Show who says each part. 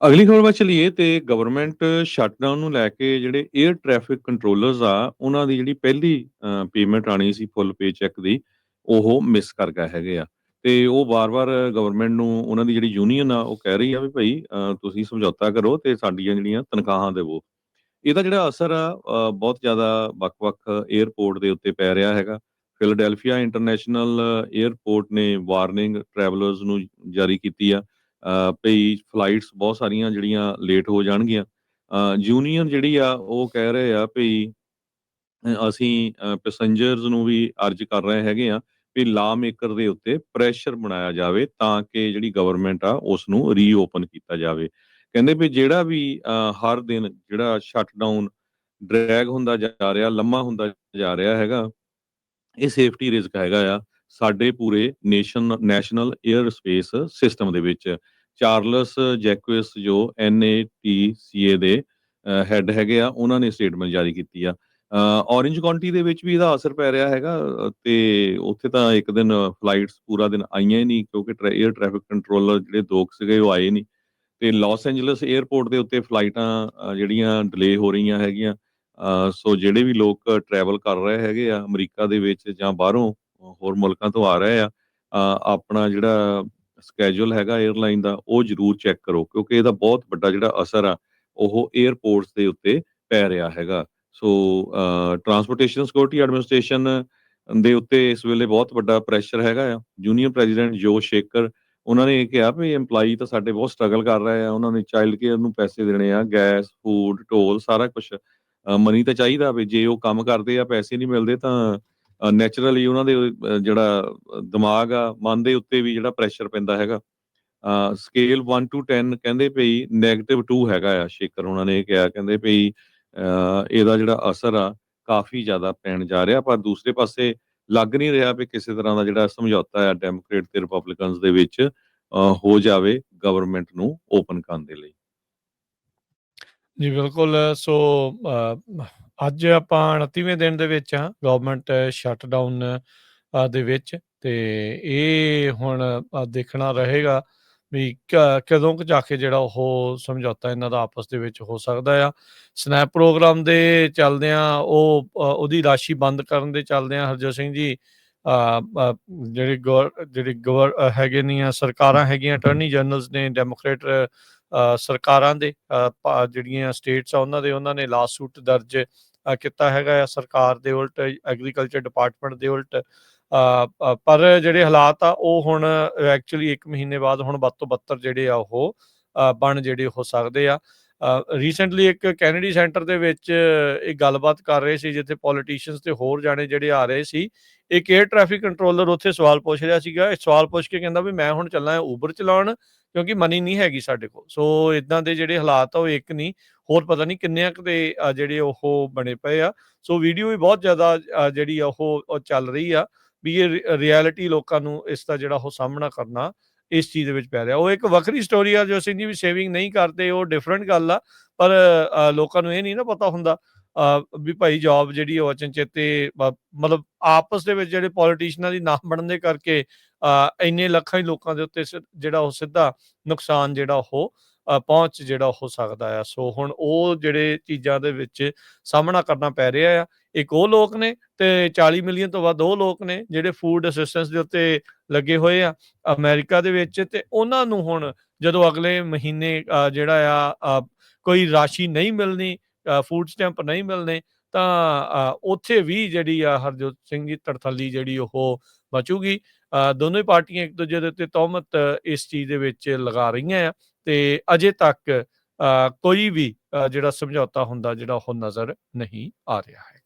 Speaker 1: ਅਗਲੀ ਖਬਰ ਵੱਲ ਚਲੀਏ ਤੇ ਗਵਰਨਮੈਂਟ ਸ਼ਟਡਾਊਨ ਨੂੰ ਲੈ ਕੇ ਜਿਹੜੇ 에ਅਰ ਟ੍ਰੈਫਿਕ ਕੰਟਰੋਲਰਸ ਆ, ਉਹਨਾਂ ਦੀ ਜਿਹੜੀ ਪਹਿਲੀ ਪੇਮੈਂਟ ਆਣੀ ਸੀ ਫੁੱਲ ਪੇ ਚੈੱਕ ਦੀ, ਉਹ ਮਿਸ ਕਰ ਗਏ ਹੈਗੇ ਆ। ਤੇ ਉਹ ਵਾਰ-ਵਾਰ ਗਵਰਨਮੈਂਟ ਨੂੰ ਉਹਨਾਂ ਦੀ ਜਿਹੜੀ ਯੂਨੀਅਨ ਆ, ਉਹ ਕਹਿ ਰਹੀ ਆ ਵੀ ਭਈ ਤੁਸੀਂ ਸਮਝੌਤਾ ਕਰੋ ਤੇ ਸਾਡੀਆਂ ਜਿਹੜੀਆਂ ਤਨਖਾਹਾਂ ਦੇਵੋ। ਇਹਦਾ ਜਿਹੜਾ ਅਸਰ ਆ ਬਹੁਤ ਜ਼ਿਆਦਾ ਵੱਖ-ਵੱਖ 에ਅਰਪੋਰਟ ਦੇ ਉੱਤੇ ਪੈ ਰਿਹਾ ਹੈਗਾ। ਫਿਲਡੈਲਫੀਆ ਇੰਟਰਨੈਸ਼ਨਲ 에ਅਰਪੋਰਟ ਨੇ ਵਾਰਨਿੰਗ ਟਰੈਵਲਰਸ ਨੂੰ ਜਾਰੀ ਕੀਤੀ ਆ ਭਈ ਫਲਾਈਟਸ ਬਹੁਤ ਸਾਰੀਆਂ ਜਿਹੜੀਆਂ ਲੇਟ ਹੋ ਜਾਣਗੀਆਂ। ਯੂਨੀਅਨ ਜਿਹੜੀ ਆ ਉਹ ਕਹਿ ਰਹੇ ਆ ਭਈ ਅਸੀਂ ਪੈਸੇਂਜਰਸ ਨੂੰ ਵੀ ਅਰਜ਼ ਕਰ ਰਹੇ ਹੈਗੇ ਆ ਵੀ ਲਾ ਮੇਕਰ ਦੇ ਉੱਤੇ ਪ੍ਰੈਸ਼ਰ ਬਣਾਇਆ ਜਾਵੇ ਤਾਂ ਕਿ ਜਿਹੜੀ ਗਵਰਨਮੈਂਟ ਆ ਉਸ ਨੂੰ ਰੀਓਪਨ ਕੀਤਾ ਜਾਵੇ। ਕਹਿੰਦੇ ਵੀ ਜਿਹੜਾ ਵੀ ਹਰ ਦਿਨ ਜਿਹੜਾ ਸ਼ਟਡਾਊਨ ਡਰੈਗ ਹੁੰਦਾ ਜਾ ਰਿਹਾ, ਲੰਮਾ ਹੁੰਦਾ ਜਾ ਰਿਹਾ ਹੈਗਾ, ਇਹ ਸੇਫਟੀ ਰਿਸਕ ਹੈਗਾ ਆ ਸਾਡੇ ਪੂਰੇ ਨੈਸ਼ਨਲ ਏਅਰ ਸਪੇਸ ਸਿਸਟਮ ਦੇ ਵਿੱਚ। ਚਾਰਲਸ ਜੈਕੁਇਸ ਜੋ NATCA ਦੇ ਹੈਡ ਹੈਗੇ ਆ, ਉਹਨਾਂ ਨੇ ਸਟੇਟਮੈਂਟ ਜਾਰੀ ਕੀਤੀ ਆ। ਔਰੇਂਜ ਕਾਉਂਟੀ ਦੇ ਵਿੱਚ ਵੀ ਇਹਦਾ ਅਸਰ ਪੈ ਰਿਹਾ ਹੈਗਾ ਤੇ ਉੱਥੇ ਤਾਂ ਇੱਕ ਦਿਨ ਫਲਾਈਟਸ ਪੂਰਾ ਦਿਨ ਆਈਆਂ ਹੀ ਨਹੀਂ ਕਿਉਂਕਿ ਏਅਰ ਟ੍ਰੈਫਿਕ ਕੰਟਰੋਲਰ ਜਿਹੜੇ 2 ਸੀਗੇ ਉਹ ਆਏ ਨਹੀਂ। ਤੇ ਲਾਸ ਐਂਜਲਸ 에ਅਰਪੋਰਟ ਦੇ ਉੱਤੇ ਫਲਾਈਟਾਂ ਜਿਹੜੀਆਂ ਡਿਲੇ ਹੋ ਰਹੀਆਂ ਹੈਗੀਆਂ। ਸੋ ਜਿਹੜੇ ਵੀ ਲੋਕ ਟਰੈਵਲ ਕਰ ਰਹੇ ਹੈਗੇ ਆ ਅਮਰੀਕਾ ਦੇ ਵਿੱਚ ਜਾਂ ਬਾਹਰੋਂ ਹੋਰ ਮੁਲਕਾਂ ਤੋਂ ਆ ਰਹੇ ਆ, ਆਪਣਾ ਜਿਹੜਾ ਸਕੇਜੂਲ ਹੈਗਾ 에ਅਰਲਾਈਨ ਦਾ ਉਹ ਜ਼ਰੂਰ ਚੈੱਕ ਕਰੋ ਕਿਉਂਕਿ ਇਹਦਾ ਬਹੁਤ ਵੱਡਾ ਜਿਹੜਾ ਅਸਰ ਆ ਉਹ 에ਅਰਪੋਰਟਸ ਦੇ ਉੱਤੇ ਪੈ ਰਿਹਾ ਹੈਗਾ। ਸੋ ਟਰਾਂਸਪੋਰਟੇਸ਼ਨ ਸਿਕਿਉਰਿਟੀ ਐਡਮਿਨਿਸਟ੍ਰੇਸ਼ਨ ਦੇ ਉੱਤੇ ਇਸ ਵੇਲੇ ਬਹੁਤ ਵੱਡਾ ਪ੍ਰੈਸ਼ਰ ਹੈਗਾ ਆ। ਯੂਨੀਅਨ ਪ੍ਰੈਜ਼ੀਡੈਂਟ ਜੋ ਸ਼ੇਖਰ ਉਹਨਾਂ ਨੇ ਇਹ ਕਿਹਾ ਵੀ EMPLOYEE ਤਾਂ ਸਾਡੇ ਬਹੁਤ ਸਟਰਗਲ ਕਰ ਰਹੇ ਆ, ਉਹਨਾਂ ਨੇ ਚਾਈਲਡ ਕੇਅਰ ਨੂੰ ਪੈਸੇ ਦੇਣੇ ਆ, ਗੈਸ, ਫੂਡ, ਟੋਲ ਸਾਰਾ ਕੁਛ ਮਨੀ ਤਾਂ ਚਾਹੀਦਾ ਵੀ ਜੇ ਉਹ ਕੰਮ ਕਰਦੇ ਆ ਪੈਸੇ ਨਹੀਂ ਮਿਲਦੇ ਤਾਂ ਨੈਚੁਰਲੀ ਉਹਨਾਂ ਦੇ ਜਿਹੜਾ ਦਿਮਾਗ ਆ, ਮਨ ਦੇ ਉੱਤੇ ਵੀ ਜਿਹੜਾ ਪ੍ਰੈਸ਼ਰ ਪੈਂਦਾ ਹੈਗਾ। ਸਕੇਲ 1 ਟੂ 10 ਕਹਿੰਦੇ ਭਈ -2 ਹੈਗਾ ਆ ਸ਼ੇਖਰ ਉਹਨਾਂ ਨੇ ਇਹ ਕਿਹਾ ਕਹਿੰਦੇ ਭਈ ਇਹਦਾ ਜਿਹੜਾ ਅਸਰ ਆ ਕਾਫ਼ੀ ਜ਼ਿਆਦਾ ਪੈਣ ਜਾ ਰਿਹਾ ਪਰ ਦੂਸਰੇ ਪਾਸੇ ਲੱਗ ਨਹੀਂ ਰਿਹਾ ਵੀ ਕਿਸੇ ਤਰ੍ਹਾਂ ਦਾ ਜਿਹੜਾ ਸਮਝੌਤਾ ਆ ਡੈਮੋਕ੍ਰੇਟ ਤੇ ਰਿਪਬਲਿਕਨਸ ਦੇ ਵਿੱਚ ਹੋ ਜਾਵੇ ਗਵਰਨਮੈਂਟ ਨੂੰ ਓਪਨ ਕਰਨ ਦੇ ਲਈ।
Speaker 2: ਜੀ ਬਿਲਕੁਲ। ਸੋ ਅੱਜ ਆਪਾਂ 29ਵੇਂ ਦਿਨ ਦੇ ਵਿੱਚ ਹਾਂ ਗਵਰਨਮੈਂਟ ਸ਼ਟਡਾਊਨ ਦੇ ਵਿੱਚ ਤੇ ਇਹ ਹੁਣ ਦੇਖਣਾ ਰਹੇਗਾ ਵੀ ਕਦੋਂ ਕੁ ਜਾ ਕੇ ਜਿਹੜਾ ਉਹ ਸਮਝੌਤਾ ਇਹਨਾਂ ਦਾ ਆਪਸ ਦੇ ਵਿੱਚ ਹੋ ਸਕਦਾ ਆ। ਸਨੈਪ ਪ੍ਰੋਗਰਾਮ ਦੇ ਚੱਲਦਿਆਂ ਉਹਦੀ ਰਾਸ਼ੀ ਬੰਦ ਕਰਨ ਦੇ ਚੱਲਦਿਆਂ ਹਰਜੋਤ ਸਿੰਘ ਜੀ ਜਿਹੜੇ ਹੈਗੇ ਨੀਆਂ ਸਰਕਾਰਾਂ ਹੈਗੀਆਂ ਅਟਰਨੀ ਜਨਰਲਸ ਨੇ ਡੈਮੋਕ੍ਰੇਟ ਸਰਕਾਰਾਂ ਦੇ ਜਿਹੜੀਆਂ ਸਟੇਟਸ ਆ ਉਹਨਾਂ ਨੇ ਲਾਸਟ ਸੂਟ ਦਰਜ ਕੀਤਾ ਹੈਗਾ ਆ ਸਰਕਾਰ ਦੇ ਉਲਟ, ਐਗਰੀਕਲਚਰ ਡਿਪਾਰਟਮੈਂਟ ਦੇ ਉਲਟ। ਪਰ ਜਿਹੜੇ ਹਾਲਾਤ ਆ ਉਹ ਹੁਣ ਐਕਚੁਅਲੀ 1 ਮਹੀਨੇ ਬਾਅਦ ਹੁਣ ਵੱਧ ਤੋਂ ਬੱਤਰ ਜਿਹੜੇ ਆ ਉਹ ਬਣ ਜਿਹੜੇ ਹੋ ਸਕਦੇ ਆ। ਰੀਸੈਂਟਲੀ ਇੱਕ ਕੈਨੇਡੀ ਸੈਂਟਰ ਦੇ ਵਿੱਚ ਇਹ ਗੱਲਬਾਤ ਕਰ ਰਹੇ ਸੀ ਜਿੱਥੇ ਪੋਲੀਟੀਸ਼ੀਅਨਸ ਤੇ ਹੋਰ ਜਾਣੇ ਜਿਹੜੇ ਆ ਰਹੇ ਸੀ। ਇੱਕ ਏਅਰ ਟ੍ਰੈਫਿਕ ਕੰਟਰੋਲਰ ਉੱਥੇ ਸਵਾਲ ਪੁੱਛ ਰਿਹਾ ਸੀਗਾ, ਇਹ ਸਵਾਲ ਪੁੱਛ ਕੇ ਕਹਿੰਦਾ ਵੀ ਮੈਂ ਹੁਣ ਚੱਲਾਂ ਊਬਰ ਚਲਾਉਣ ਕਿਉਂਕਿ ਮਨੀ ਨਹੀਂ ਹੈਗੀ ਸਾਡੇ ਕੋਲ। ਸੋ ਇਦਾਂ ਦੇ ਜਿਹੜੇ ਹਾਲਾਤ ਆ ਉਹ ਇੱਕ ਨਹੀਂ ਹੋਰ ਪਤਾ ਨਹੀਂ ਕਿੰਨੇ ਕੁ ਦੇ ਜਿਹੜੇ ਉਹ ਬਣੇ ਪਏ ਆ। ਸੋ ਵੀਡੀਓ ਵੀ ਬਹੁਤ ਜ਼ਿਆਦਾ ਜਿਹੜੀ ਉਹ ਚੱਲ ਰਹੀ ਆ ਵੀ ਇਹ ਰਿਐਲਿਟੀ ਲੋਕਾਂ ਨੂੰ ਇਸ ਦਾ ਜਿਹੜਾ ਉਹ ਸਾਹਮਣਾ ਕਰਨਾ ਇਸ ਚੀਜ਼ ਦੇ ਵਿੱਚ ਪੈ ਰਿਹਾ। ਉਹ ਇੱਕ ਵੱਖਰੀ ਸਟੋਰੀ ਆ ਜੋ ਸਿੰਘ ਜੀ ਵੀ ਸੇਵਿੰਗ ਨਹੀਂ ਕਰਦੇ, ਉਹ ਡਿਫਰੈਂਟ ਗੱਲ ਆ। ਪਰ ਲੋਕਾਂ ਨੂੰ ਇਹ ਨਹੀਂ ਨਾ ਪਤਾ ਹੁੰਦਾ ਵੀ ਭਾਈ ਜੋਬ ਜਿਹੜੀ ਉਹ ਅਚਨਚੇਤੇ ਮਤਲਬ ਆਪਸ ਦੇ ਵਿੱਚ ਜਿਹੜੇ ਪੋਲੀਟੀਸ਼ੀਅਨਾਂ ਦੀ ਨਾ ਬਣਨ ਦੇ ਕਰਕੇ ਇੰਨੇ ਲੱਖਾਂ ਹੀ ਲੋਕਾਂ ਦੇ ਉੱਤੇ ਜਿਹੜਾ ਉਹ ਸਿੱਧਾ ਨੁਕਸਾਨ ਜਿਹੜਾ ਉਹ ਪਹੁੰਚ ਜਿਹੜਾ ਹੋ ਸਕਦਾ ਆ। ਸੋ ਹੁਣ ਉਹ ਜਿਹੜੇ ਚੀਜ਼ਾਂ ਦੇ ਵਿੱਚ ਸਾਹਮਣਾ ਕਰਨਾ ਪੈ ਰਿਹਾ ਆ। ਇੱਕ ਉਹ ਲੋਕ ਨੇ ਤੇ 40 ਮਿਲੀਅਨ ਤੋਂ ਵੱਧ ਉਹ ਲੋਕ ਨੇ ਜਿਹੜੇ ਫੂਡ ਅਸਿਸਟੈਂਸ ਦੇ ਉੱਤੇ ਲੱਗੇ ਹੋਏ ਆ ਅਮਰੀਕਾ ਦੇ ਵਿੱਚ। ਤੇ ਉਹਨਾਂ ਨੂੰ ਹੁਣ ਜਦੋਂ ਅਗਲੇ ਮਹੀਨੇ ਜਿਹੜਾ ਆ ਕੋਈ ਰਾਸ਼ੀ ਨਹੀਂ ਮਿਲਣੀ, ਫੂਡ ਸਟੈਂਪ ਨਹੀਂ ਮਿਲਣੇ ਤਾਂ ਉੱਥੇ ਵੀ ਜਿਹੜੀ ਆ ਹਰਜੋਤ ਸਿੰਘ ਦੀ ਤੜਥੱਲੀ ਜਿਹੜੀ ਉਹ ਮਚੂਗੀ। ਦੋਨੋਂ ਹੀ ਪਾਰਟੀਆਂ ਇੱਕ ਦੂਜੇ ਦੇ ਉੱਤੇ ਤਹਿਮਤ ਇਸ ਚੀਜ਼ ਦੇ ਵਿੱਚ ਲਗਾ ਰਹੀਆਂ ਆ ਤੇ ਅਜੇ ਤੱਕ ਕੋਈ ਵੀ ਜਿਹੜਾ ਸਮਝੌਤਾ ਹੁੰਦਾ ਜਿਹੜਾ ਉਹ ਨਜ਼ਰ ਨਹੀਂ ਆ ਰਿਹਾ ਹੈ।